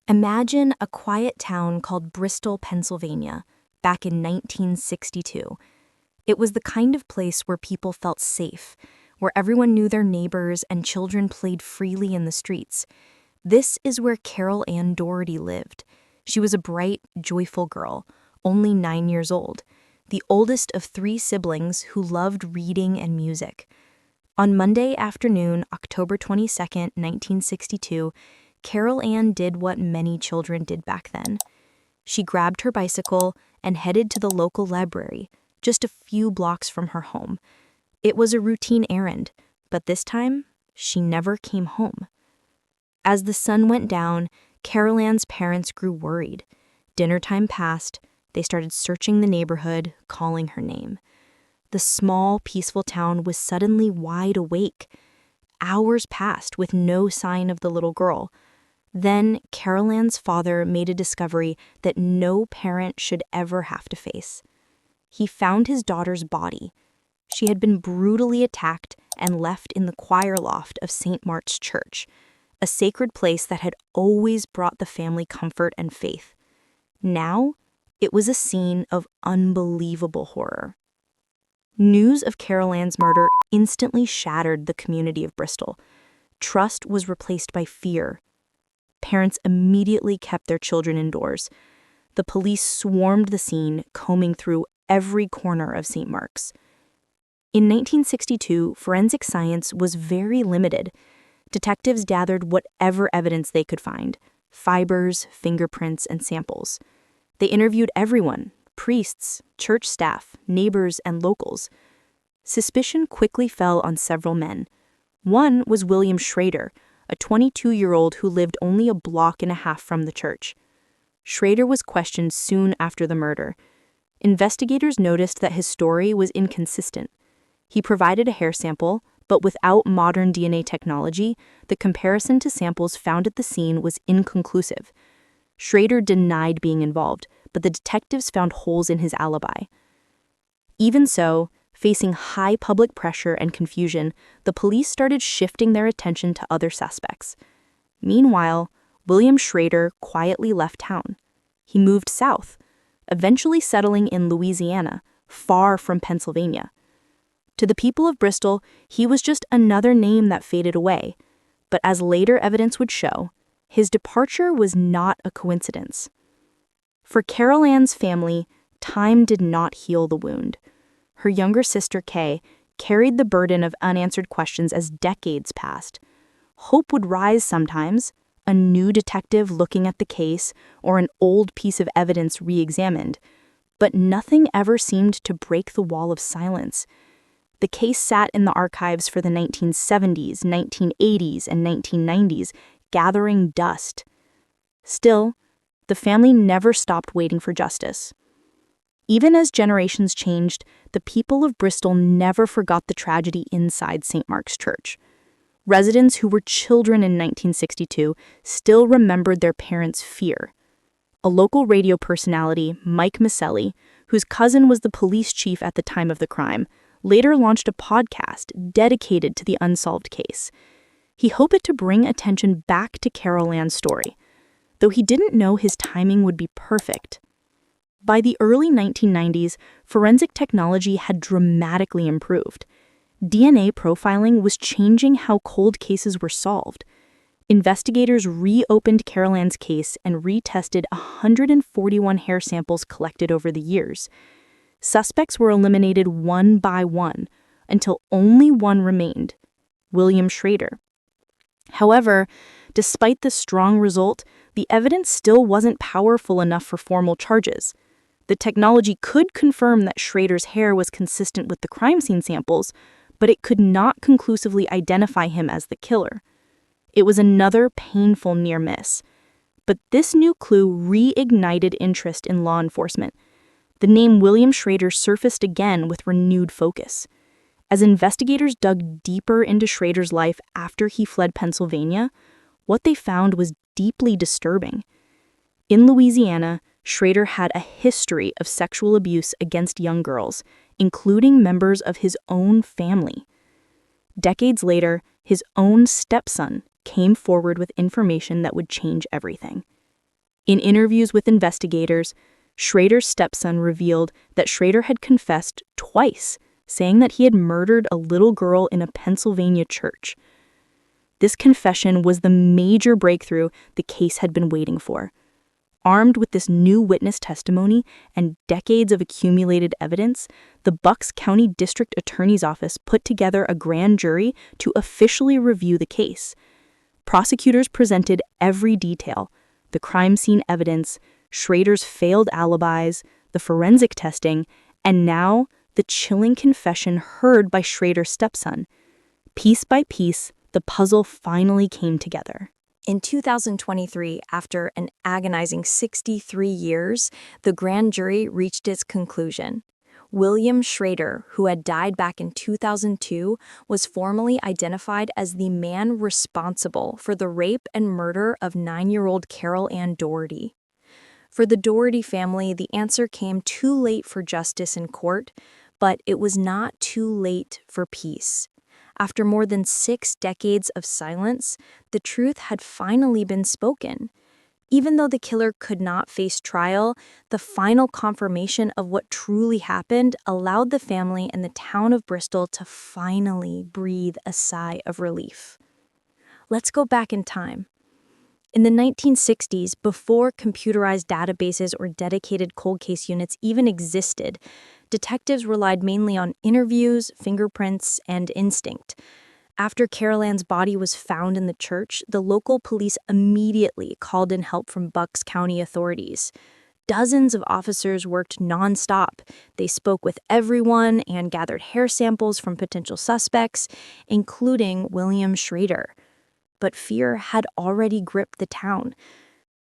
Imagine a quiet town called Bristol, Pennsylvania, back in 1962. It was the kind of place where people felt safe, where everyone knew their neighbors and children played freely in the streets. This is where Carol Ann Dougherty lived. She was a bright, joyful girl, only 9 years old, the oldest of 3 siblings who loved reading and music. On Monday afternoon, October 22nd, 1962, Carol Ann did what many children did back then. She grabbed her bicycle and headed to the local library, just a few blocks from her home. It was a routine errand, but this time, she never came home. As the sun went down, Carol Ann's parents grew worried. Dinner time passed. They started searching the neighborhood, calling her name. The small, peaceful town was suddenly wide awake. Hours passed with no sign of the little girl. Then Carol Ann's father made a discovery that no parent should ever have to face. He found his daughter's body. She had been brutally attacked and left in the choir loft of St. Mark's Church, a sacred place that had always brought the family comfort and faith. Now, it was a scene of unbelievable horror. News of Carol Ann's murder instantly shattered the community of Bristol. Trust was replaced by fear. Parents immediately kept their children indoors. The police swarmed the scene, combing through every corner of St. Mark's. In 1962, forensic science was very limited. Detectives gathered whatever evidence they could find: fibers, fingerprints, and samples. They interviewed everyone: priests, church staff, neighbors, and locals. Suspicion quickly fell on several men. One was William Schrader, a 22-year-old who lived only a block and a half from the church. Schrader was questioned soon after the murder. Investigators noticed that his story was inconsistent. He provided a hair sample, but without modern DNA technology, the comparison to samples found at the scene was inconclusive. Schrader denied being involved, but the detectives found holes in his alibi. Even so, facing high public pressure and confusion, the police started shifting their attention to other suspects. Meanwhile, William Schrader quietly left town. He moved south, eventually settling in Louisiana, far from Pennsylvania. To the people of Bristol, he was just another name that faded away. But as later evidence would show, his departure was not a coincidence. For Carol Ann's family, time did not heal the wound. Her younger sister, Kay, carried the burden of unanswered questions as decades passed. Hope would rise sometimes, a new detective looking at the case, or an old piece of evidence re-examined, but nothing ever seemed to break the wall of silence. The case sat in the archives for the 1970s, 1980s, and 1990s, gathering dust. Still, the family never stopped waiting for justice. Even as generations changed, the people of Bristol never forgot the tragedy inside St. Mark's Church. Residents who were children in 1962 still remembered their parents' fear. A local radio personality, Mike Maselli, whose cousin was the police chief at the time of the crime, later launched a podcast dedicated to the unsolved case. He hoped to bring attention back to Carol Ann's story, though he didn't know his timing would be perfect. By the early 1990s, forensic technology had dramatically improved. DNA profiling was changing how cold cases were solved. Investigators reopened Carol Ann's case and retested 141 hair samples collected over the years. Suspects were eliminated one by one until only one remained: William Schrader. However, despite the strong result, the evidence still wasn't powerful enough for formal charges. The technology could confirm that Schrader's hair was consistent with the crime scene samples, but it could not conclusively identify him as the killer. It was another painful near miss. But this new clue reignited interest in law enforcement. The name William Schrader surfaced again with renewed focus. As investigators dug deeper into Schrader's life after he fled Pennsylvania, what they found was deeply disturbing. In Louisiana, Schrader had a history of sexual abuse against young girls, including members of his own family. Decades later, his own stepson came forward with information that would change everything. In interviews with investigators, Schrader's stepson revealed that Schrader had confessed twice, saying that he had murdered a little girl in a Pennsylvania church. This confession was the major breakthrough the case had been waiting for. Armed with this new witness testimony and decades of accumulated evidence, the Bucks County District Attorney's Office put together a grand jury to officially review the case. Prosecutors presented every detail: the crime scene evidence, Schrader's failed alibis, the forensic testing, and now the chilling confession heard by Schrader's stepson. Piece by piece, the puzzle finally came together. In 2023, after an agonizing 63 years, the grand jury reached its conclusion. William Schrader, who had died back in 2002, was formally identified as the man responsible for the rape and murder of 9-year-old Carol Ann Dougherty. For the Dougherty family, the answer came too late for justice in court, but it was not too late for peace. After more than 6 decades of silence, the truth had finally been spoken. Even though the killer could not face trial, the final confirmation of what truly happened allowed the family and the town of Bristol to finally breathe a sigh of relief. Let's go back in time. In the 1960s, before computerized databases or dedicated cold case units even existed, detectives relied mainly on interviews, fingerprints, and instinct. After Carol Ann's body was found in the church, the local police immediately called in help from Bucks County authorities. Dozens of officers worked nonstop. They spoke with everyone and gathered hair samples from potential suspects, including William Schrader. But fear had already gripped the town.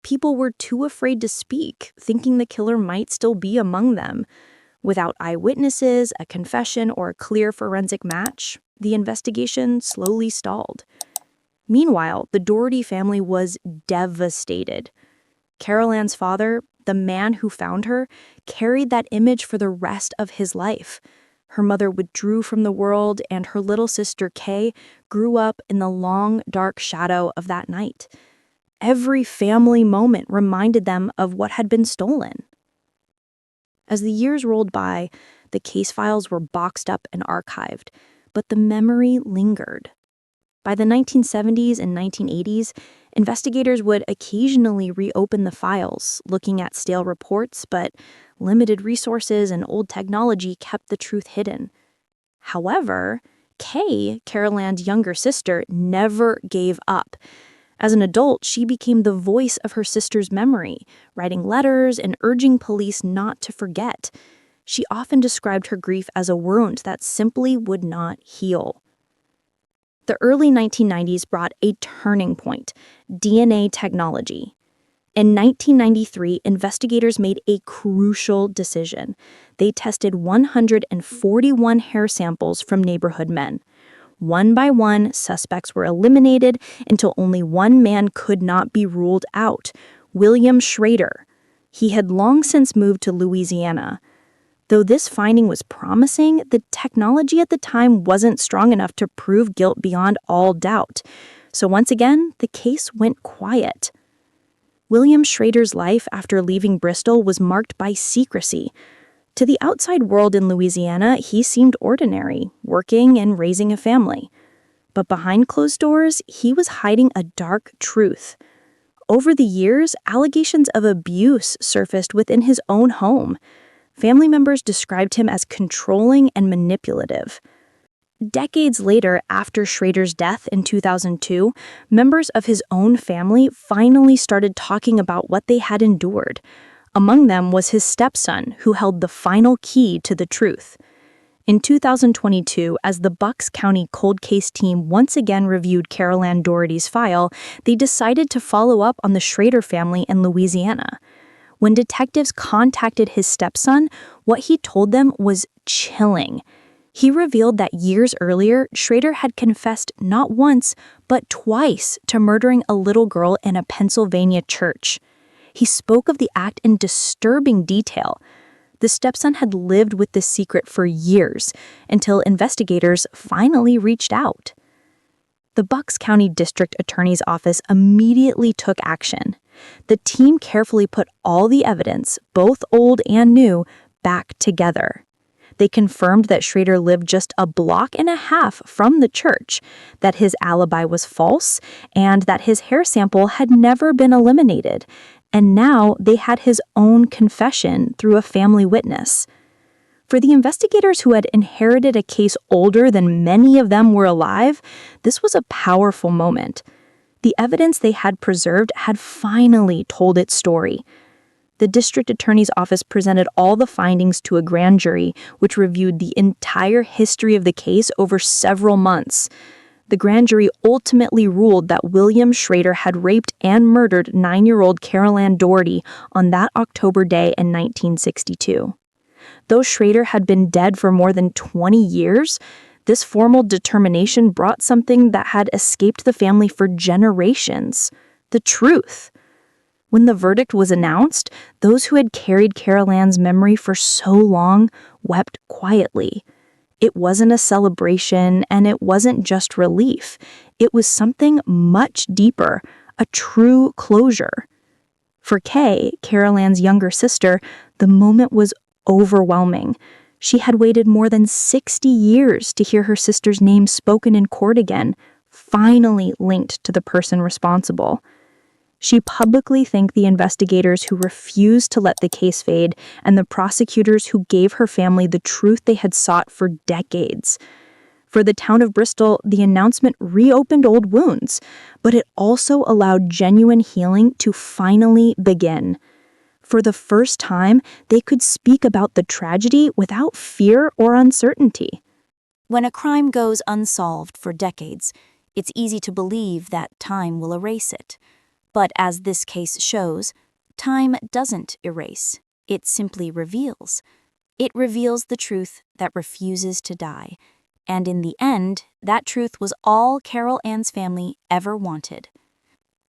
People were too afraid to speak, thinking the killer might still be among them. Without eyewitnesses, a confession, or a clear forensic match, the investigation slowly stalled. Meanwhile, the Dougherty family was devastated. Carol Ann's father, the man who found her, carried that image for the rest of his life. Her mother withdrew from the world, and her little sister, Kay, grew up in the long, dark shadow of that night. Every family moment reminded them of what had been stolen. As the years rolled by, the case files were boxed up and archived, but the memory lingered. By the 1970s and 1980s, investigators would occasionally reopen the files, looking at stale reports, but limited resources and old technology kept the truth hidden. However, Kay, Carol Ann's younger sister, never gave up. As an adult, she became the voice of her sister's memory, writing letters and urging police not to forget. She often described her grief as a wound that simply would not heal. The early 1990s brought a turning point: DNA technology. In 1993, investigators made a crucial decision. They tested 141 hair samples from neighborhood men. One by one, suspects were eliminated until only one man could not be ruled out: William Schrader. He had long since moved to Louisiana. Though this finding was promising, the technology at the time wasn't strong enough to prove guilt beyond all doubt. So once again, the case went quiet. William Schrader's life after leaving Bristol was marked by secrecy. To the outside world in Louisiana, he seemed ordinary, working and raising a family. But behind closed doors, he was hiding a dark truth. Over the years, allegations of abuse surfaced within his own home. Family members described him as controlling and manipulative. Decades later, after Schrader's death in 2002, members of his own family finally started talking about what they had endured. Among them was his stepson, who held the final key to the truth. In 2022, as the Bucks County cold case team once again reviewed Carol Ann Dougherty's file, they decided to follow up on the Schrader family in Louisiana. When detectives contacted his stepson, what he told them was chilling. He revealed that years earlier, Schrader had confessed not once, but twice to murdering a little girl in a Pennsylvania church. He spoke of the act in disturbing detail. The stepson had lived with this secret for years, until investigators finally reached out. The Bucks County District Attorney's Office immediately took action. The team carefully put all the evidence, both old and new, back together. They confirmed that Schrader lived just a block and a half from the church, that his alibi was false, and that his hair sample had never been eliminated. And now they had his own confession through a family witness. For the investigators who had inherited a case older than many of them were alive, this was a powerful moment. The evidence they had preserved had finally told its story. The district attorney's office presented all the findings to a grand jury, which reviewed the entire history of the case over several months. The grand jury ultimately ruled that William Schrader had raped and murdered 9-year-old Carol Ann Dougherty on that October day in 1962. Though Schrader had been dead for more than 20 years, this formal determination brought something that had escaped the family for generations: the truth. When the verdict was announced, those who had carried Carol Ann's memory for so long wept quietly. It wasn't a celebration, and it wasn't just relief. It was something much deeper, a true closure. For Kay, Carol Ann's younger sister, the moment was overwhelming. She had waited more than 60 years to hear her sister's name spoken in court again, finally linked to the person responsible. She publicly thanked the investigators who refused to let the case fade and the prosecutors who gave her family the truth they had sought for decades. For the town of Bristol, the announcement reopened old wounds, but it also allowed genuine healing to finally begin. For the first time, they could speak about the tragedy without fear or uncertainty. When a crime goes unsolved for decades, it's easy to believe that time will erase it. But as this case shows, time doesn't erase. It simply reveals. It reveals the truth that refuses to die. And in the end, that truth was all Carol Ann's family ever wanted.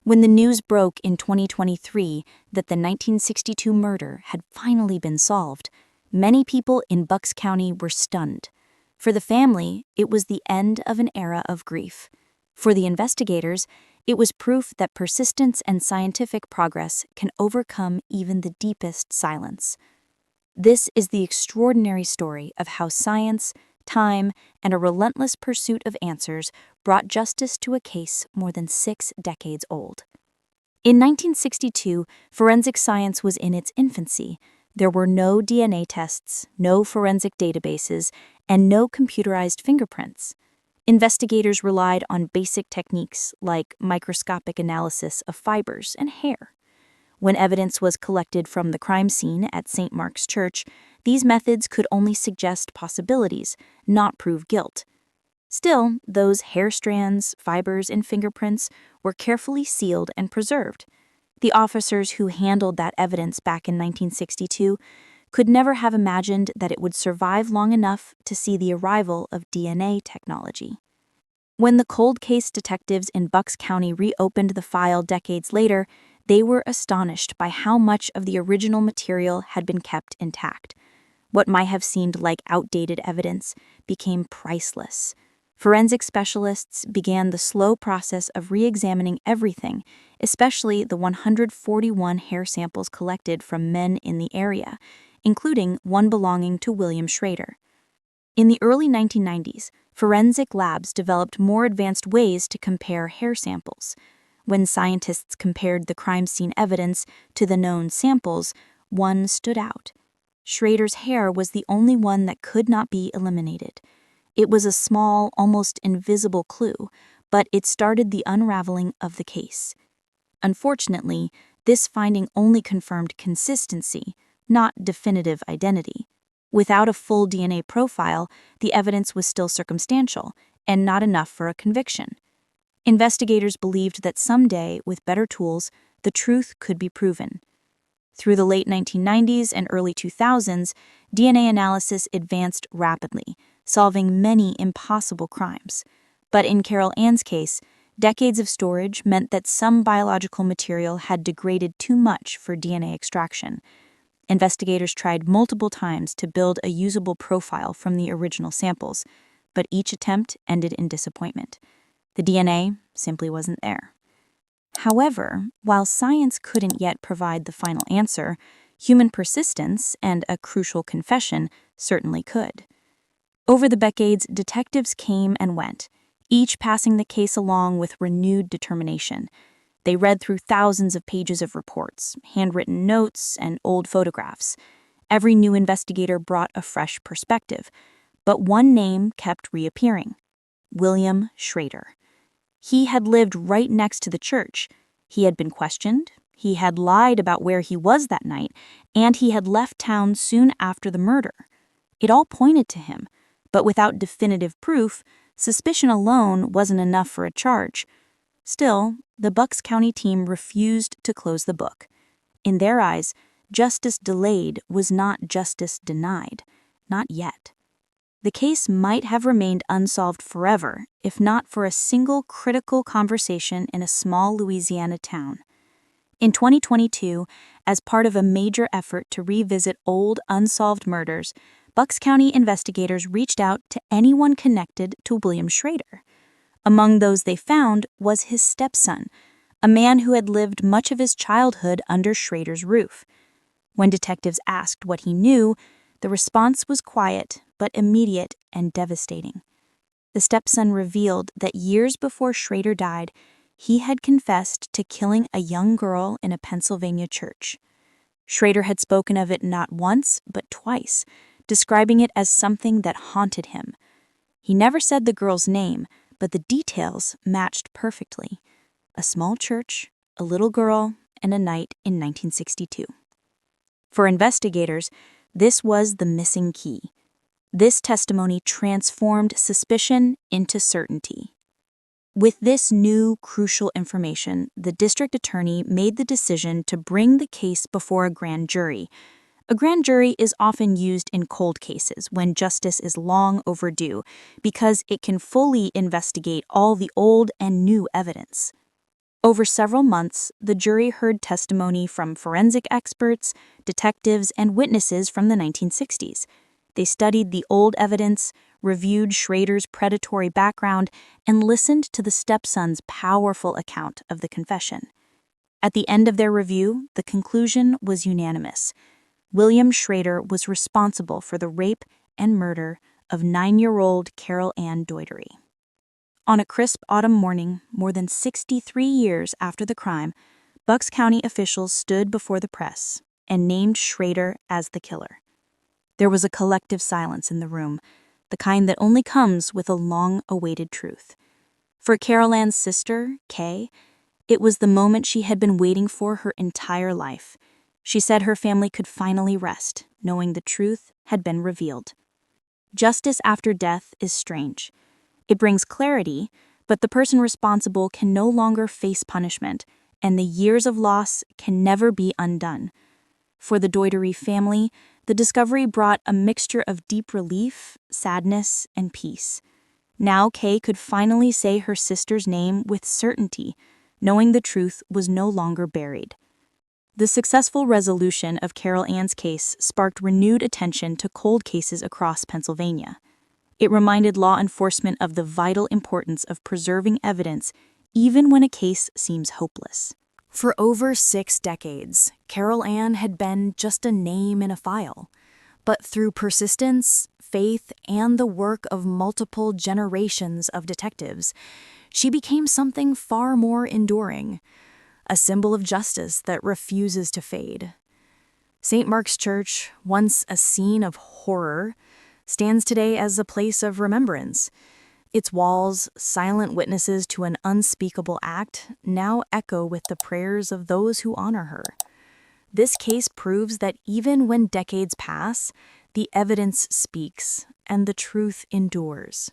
When the news broke in 2023 that the 1962 murder had finally been solved, many people in Bucks County were stunned. For the family, it was the end of an era of grief. For the investigators, it was proof that persistence and scientific progress can overcome even the deepest silence. This is the extraordinary story of how science, time, and a relentless pursuit of answers brought justice to a case more than 6 decades old. In 1962, forensic science was in its infancy. There were no DNA tests, no forensic databases, and no computerized fingerprints. Investigators relied on basic techniques like microscopic analysis of fibers and hair. When evidence was collected from the crime scene at St. Mark's Church, these methods could only suggest possibilities, not prove guilt. Still, those hair strands, fibers, and fingerprints were carefully sealed and preserved. The officers who handled that evidence back in 1962 could never have imagined that it would survive long enough to see the arrival of DNA technology. When the cold case detectives in Bucks County reopened the file decades later, they were astonished by how much of the original material had been kept intact. What might have seemed like outdated evidence became priceless. Forensic specialists began the slow process of re-examining everything, especially the 141 hair samples collected from men in the area, including one belonging to William Schrader. In the early 1990s, forensic labs developed more advanced ways to compare hair samples. When scientists compared the crime scene evidence to the known samples, one stood out. Schrader's hair was the only one that could not be eliminated. It was a small, almost invisible clue, but it started the unraveling of the case. Unfortunately, this finding only confirmed consistency, not definitive identity. Without a full DNA profile, the evidence was still circumstantial and not enough for a conviction. Investigators believed that someday, with better tools, the truth could be proven. Through the late 1990s and early 2000s, DNA analysis advanced rapidly, solving many impossible crimes. But in Carol Ann's case, decades of storage meant that some biological material had degraded too much for DNA extraction. Investigators tried multiple times to build a usable profile from the original samples, but each attempt ended in disappointment. The DNA simply wasn't there. However, while science couldn't yet provide the final answer, human persistence and a crucial confession certainly could. Over the decades, detectives came and went, each passing the case along with renewed determination. They read through thousands of pages of reports, handwritten notes, and old photographs. Every new investigator brought a fresh perspective, but one name kept reappearing: William Schrader. He had lived right next to the church. He had been questioned, he had lied about where he was that night, and he had left town soon after the murder. It all pointed to him, but without definitive proof, suspicion alone wasn't enough for a charge. Still, the Bucks County team refused to close the book. In their eyes, justice delayed was not justice denied. Not yet. The case might have remained unsolved forever if not for a single critical conversation in a small Louisiana town. In 2022, as part of a major effort to revisit old unsolved murders, Bucks County investigators reached out to anyone connected to William Schrader. Among those they found was his stepson, a man who had lived much of his childhood under Schrader's roof. When detectives asked what he knew, the response was quiet but immediate and devastating. The stepson revealed that years before Schrader died, he had confessed to killing a young girl in a Pennsylvania church. Schrader had spoken of it not once but twice, describing it as something that haunted him. He never said the girl's name, but the details matched perfectly: a small church, a little girl, and a night in 1962. For investigators, this was the missing key. This testimony transformed suspicion into certainty. With this new, crucial information, the district attorney made the decision to bring the case before a grand jury. A grand jury is often used in cold cases when justice is long overdue because it can fully investigate all the old and new evidence. Over several months, the jury heard testimony from forensic experts, detectives, and witnesses from the 1960s. They studied the old evidence, reviewed Schrader's predatory background, and listened to the stepson's powerful account of the confession. At the end of their review, the conclusion was unanimous. William Schrader was responsible for the rape and murder of 9-year-old Carol Ann Dougherty. On a crisp autumn morning, more than 63 years after the crime, Bucks County officials stood before the press and named Schrader as the killer. There was a collective silence in the room, the kind that only comes with a long-awaited truth. For Carol Ann's sister, Kay, it was the moment she had been waiting for her entire life. She said her family could finally rest, knowing the truth had been revealed. Justice after death is strange. It brings clarity, but the person responsible can no longer face punishment, and the years of loss can never be undone. For the Dougherty family, the discovery brought a mixture of deep relief, sadness, and peace. Now Kay could finally say her sister's name with certainty, knowing the truth was no longer buried. The successful resolution of Carol Ann's case sparked renewed attention to cold cases across Pennsylvania. It reminded law enforcement of the vital importance of preserving evidence even when a case seems hopeless. For over 6 decades, Carol Ann had been just a name in a file. But through persistence, faith, and the work of multiple generations of detectives, she became something far more enduring. A symbol of justice that refuses to fade. St. Mark's Church, once a scene of horror, stands today as a place of remembrance. Its walls, silent witnesses to an unspeakable act, now echo with the prayers of those who honor her. This case proves that even when decades pass, the evidence speaks and the truth endures.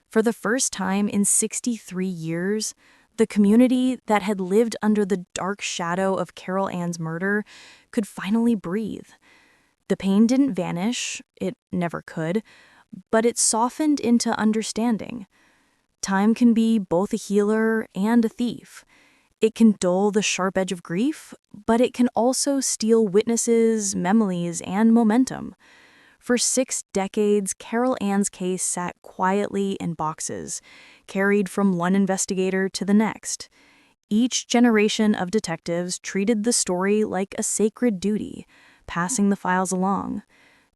For the first time in 63 years, the community that had lived under the dark shadow of Carol Ann's murder could finally breathe. The pain didn't vanish, it never could, but it softened into understanding. Time can be both a healer and a thief. It can dull the sharp edge of grief, but it can also steal witnesses, memories, and momentum. For 6 decades, Carol Ann's case sat quietly in boxes, carried from one investigator to the next. Each generation of detectives treated the story like a sacred duty, passing the files along.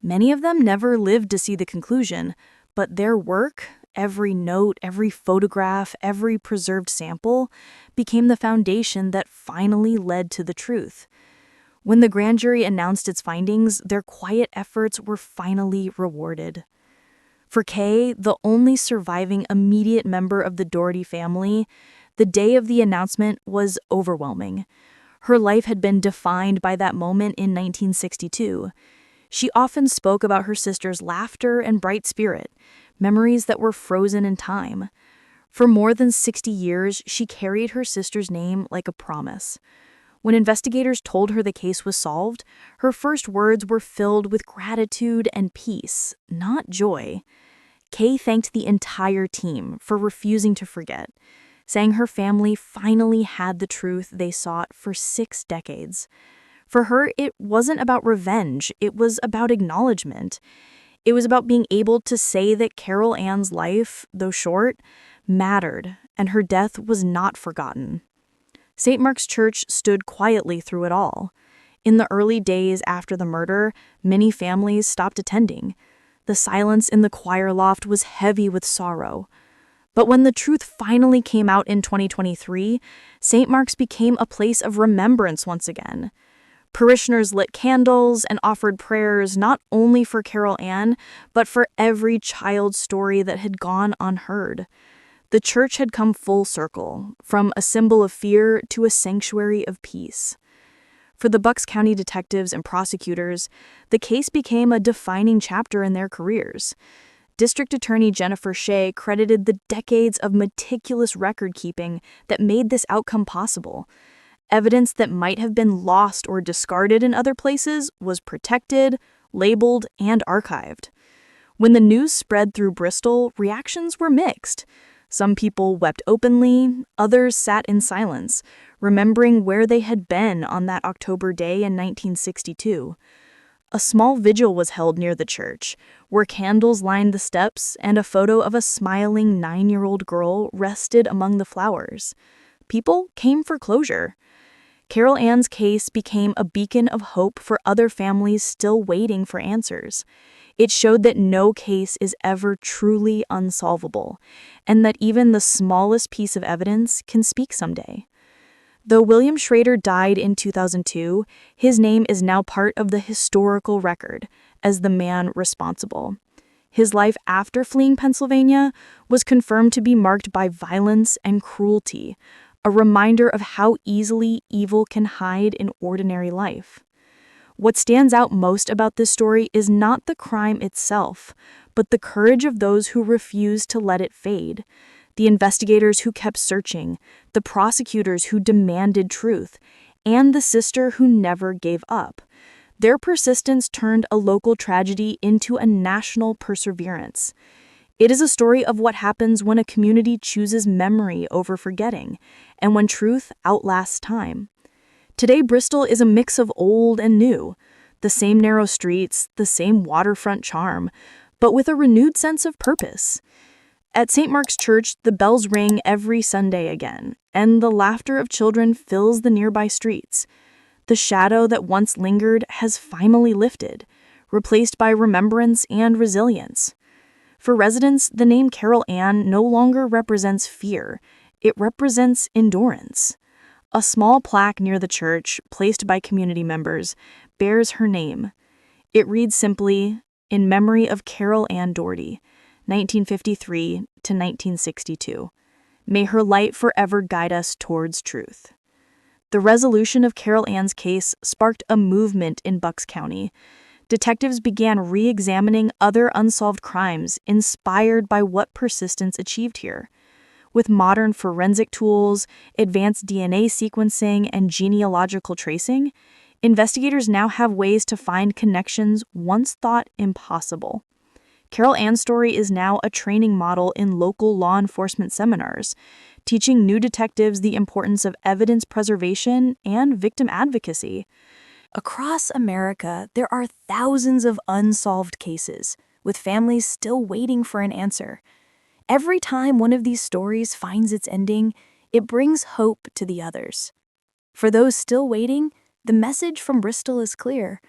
Many of them never lived to see the conclusion, but their work, every note, every photograph, every preserved sample, became the foundation that finally led to the truth. When the grand jury announced its findings, their quiet efforts were finally rewarded. For Kay, the only surviving immediate member of the Dougherty family, the day of the announcement was overwhelming. Her life had been defined by that moment in 1962. She often spoke about her sister's laughter and bright spirit, memories that were frozen in time. For more than 60 years, she carried her sister's name like a promise. When investigators told her the case was solved, her first words were filled with gratitude and peace, not joy. Kay thanked the entire team for refusing to forget, saying her family finally had the truth they sought for 6 decades. For her, it wasn't about revenge, it was about acknowledgement. It was about being able to say that Carol Ann's life, though short, mattered, and her death was not forgotten. St. Mark's Church stood quietly through it all. In the early days after the murder, many families stopped attending. The silence in the choir loft was heavy with sorrow. But when the truth finally came out in 2023, St. Mark's became a place of remembrance once again. Parishioners lit candles and offered prayers not only for Carol Ann, but for every child's story that had gone unheard. The church had come full circle, from a symbol of fear to a sanctuary of peace. For the Bucks County detectives and prosecutors, the case became a defining chapter in their careers. District Attorney Jennifer Shea credited the decades of meticulous record-keeping that made this outcome possible. Evidence that might have been lost or discarded in other places was protected, labeled, and archived. When the news spread through Bristol, reactions were mixed. Some people wept openly, others sat in silence, remembering where they had been on that October day in 1962. A small vigil was held near the church, where candles lined the steps and a photo of a smiling 9-year-old girl rested among the flowers. People came for closure. Carol Ann's case became a beacon of hope for other families still waiting for answers. It showed that no case is ever truly unsolvable, and that even the smallest piece of evidence can speak someday. Though William Schrader died in 2002, his name is now part of the historical record as the man responsible. His life after fleeing Pennsylvania was confirmed to be marked by violence and cruelty, a reminder of how easily evil can hide in ordinary life. What stands out most about this story is not the crime itself, but the courage of those who refused to let it fade. The investigators who kept searching, the prosecutors who demanded truth, and the sister who never gave up. Their persistence turned a local tragedy into a national perseverance. It is a story of what happens when a community chooses memory over forgetting, and when truth outlasts time. Today, Bristol is a mix of old and new, the same narrow streets, the same waterfront charm, but with a renewed sense of purpose. At St. Mark's Church, the bells ring every Sunday again, and the laughter of children fills the nearby streets. The shadow that once lingered has finally lifted, replaced by remembrance and resilience. For residents, the name Carol Ann no longer represents fear, it represents endurance. A small plaque near the church, placed by community members, bears her name. It reads simply, "In memory of Carol Ann Dougherty, 1953 to 1962. May her light forever guide us towards truth." The resolution of Carol Ann's case sparked a movement in Bucks County. Detectives began re-examining other unsolved crimes inspired by what persistence achieved here. With modern forensic tools, advanced DNA sequencing, and genealogical tracing, investigators now have ways to find connections once thought impossible. Carol Ann's story is now a training model in local law enforcement seminars, teaching new detectives the importance of evidence preservation and victim advocacy. Across America, there are thousands of unsolved cases, with families still waiting for an answer. Every time one of these stories finds its ending, it brings hope to the others. For those still waiting, the message from Bristol is clear.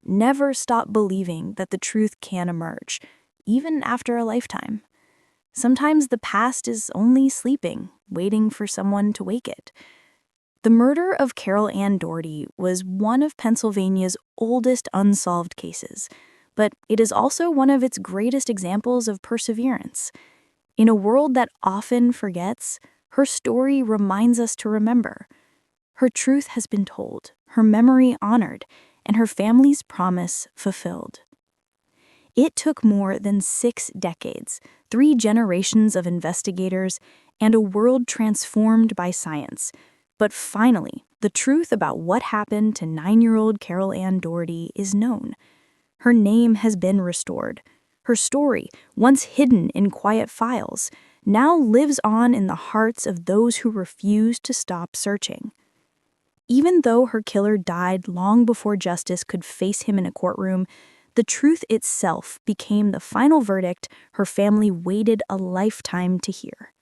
Never stop believing that the truth can emerge, even after a lifetime. Sometimes the past is only sleeping, waiting for someone to wake it. The murder of Carol Ann Dougherty was one of Pennsylvania's oldest unsolved cases, but it is also one of its greatest examples of perseverance. In a world that often forgets, her story reminds us to remember. Her truth has been told, her memory honored, and her family's promise fulfilled. It took more than 6 decades, 3 generations of investigators, and a world transformed by science. But finally, the truth about what happened to 9-year-old Carol Ann Dougherty is known. Her name has been restored. Her story, once hidden in quiet files, now lives on in the hearts of those who refuse to stop searching. Even though her killer died long before justice could face him in a courtroom, the truth itself became the final verdict her family waited a lifetime to hear.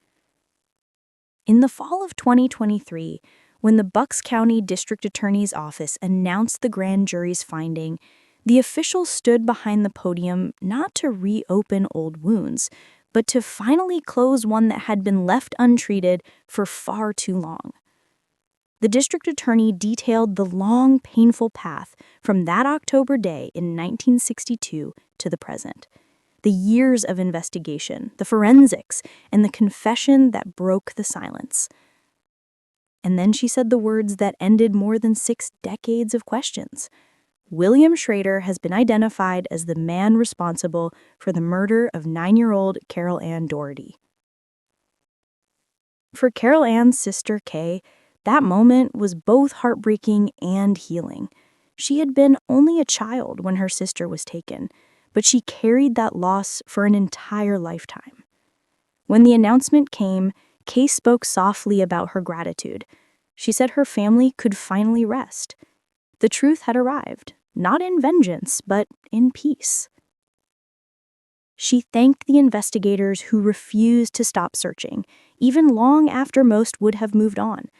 In the fall of 2023, when the Bucks County District Attorney's Office announced the grand jury's finding, the officials stood behind the podium not to reopen old wounds, but to finally close one that had been left untreated for far too long. The district attorney detailed the long, painful path from that October day in 1962 to the present. The years of investigation, the forensics, and the confession that broke the silence. And then she said the words that ended more than 6 decades of questions. William Schrader has been identified as the man responsible for the murder of 9-year-old Carol Ann Dougherty. For Carol Ann's sister, Kay, that moment was both heartbreaking and healing. She had been only a child when her sister was taken, but she carried that loss for an entire lifetime. When the announcement came, Kay spoke softly about her gratitude. She said her family could finally rest. The truth had arrived, not in vengeance, but in peace. She thanked the investigators who refused to stop searching, even long after most would have moved on.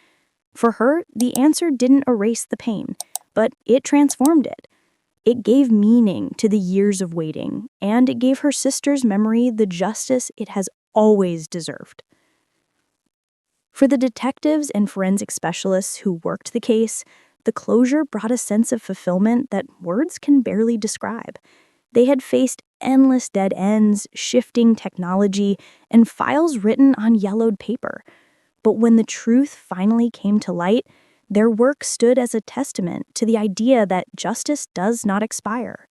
For her, the answer didn't erase the pain, but it transformed it. It gave meaning to the years of waiting, and it gave her sister's memory the justice it has always deserved. For the detectives and forensic specialists who worked the case, the closure brought a sense of fulfillment that words can barely describe. They had faced endless dead ends, shifting technology, and files written on yellowed paper. But when the truth finally came to light, their work stood as a testament to the idea that justice does not expire.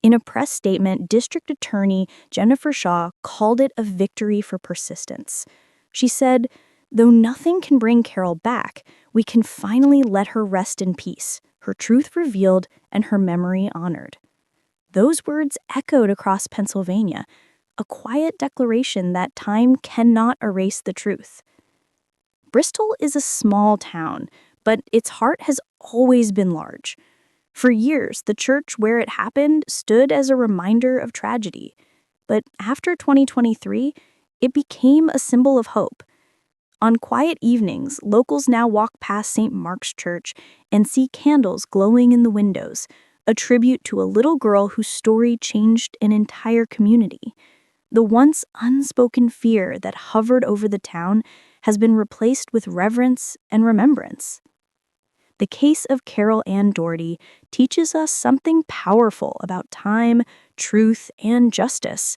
In a press statement, District Attorney Jennifer Shaw called it a victory for persistence. She said, "Though nothing can bring Carol back, we can finally let her rest in peace, her truth revealed and her memory honored." Those words echoed across Pennsylvania, a quiet declaration that time cannot erase the truth. Bristol is a small town, but its heart has always been large. For years, the church where it happened stood as a reminder of tragedy. But after 2023, it became a symbol of hope. On quiet evenings, locals now walk past St. Mark's Church and see candles glowing in the windows, a tribute to a little girl whose story changed an entire community. The once unspoken fear that hovered over the town has been replaced with reverence and remembrance. The case of Carol Ann Dougherty teaches us something powerful about time, truth, and justice.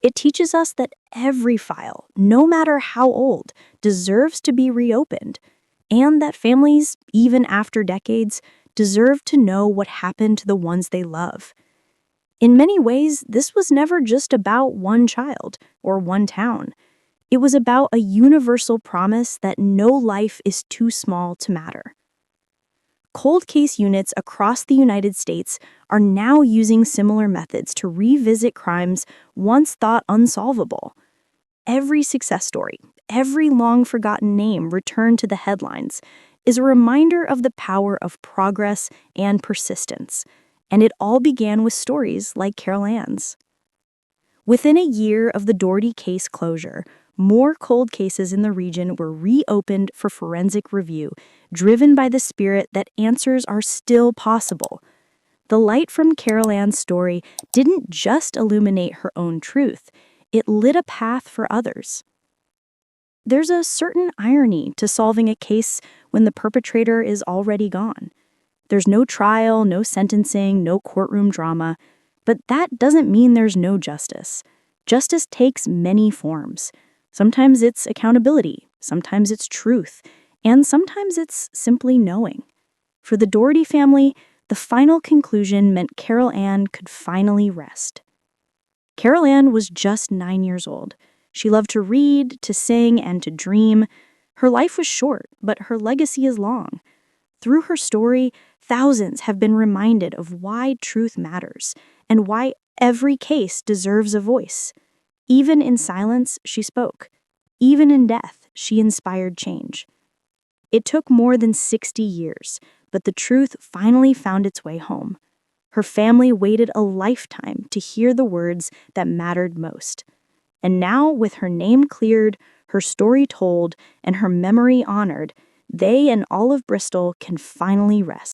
It teaches us that every file, no matter how old, deserves to be reopened, and that families, even after decades, deserve to know what happened to the ones they love. In many ways, this was never just about one child or one town. It was about a universal promise that no life is too small to matter. Cold case units across the United States are now using similar methods to revisit crimes once thought unsolvable. Every success story, every long-forgotten name returned to the headlines is a reminder of the power of progress and persistence, and it all began with stories like Carol Ann's. Within a year of the Dougherty case closure, more cold cases in the region were reopened for forensic review, driven by the spirit that answers are still possible. The light from Carol Ann's story didn't just illuminate her own truth, it lit a path for others. There's a certain irony to solving a case when the perpetrator is already gone. There's no trial, no sentencing, no courtroom drama, but that doesn't mean there's no justice. Justice takes many forms. Sometimes it's accountability, sometimes it's truth, and sometimes it's simply knowing. For the Dougherty family, the final conclusion meant Carol Ann could finally rest. Carol Ann was just 9 years old. She loved to read, to sing, and to dream. Her life was short, but her legacy is long. Through her story, thousands have been reminded of why truth matters and why every case deserves a voice. Even in silence, she spoke. Even in death, she inspired change. It took more than 60 years, but the truth finally found its way home. Her family waited a lifetime to hear the words that mattered most. And now, with her name cleared, her story told, and her memory honored, they and all of Bristol can finally rest.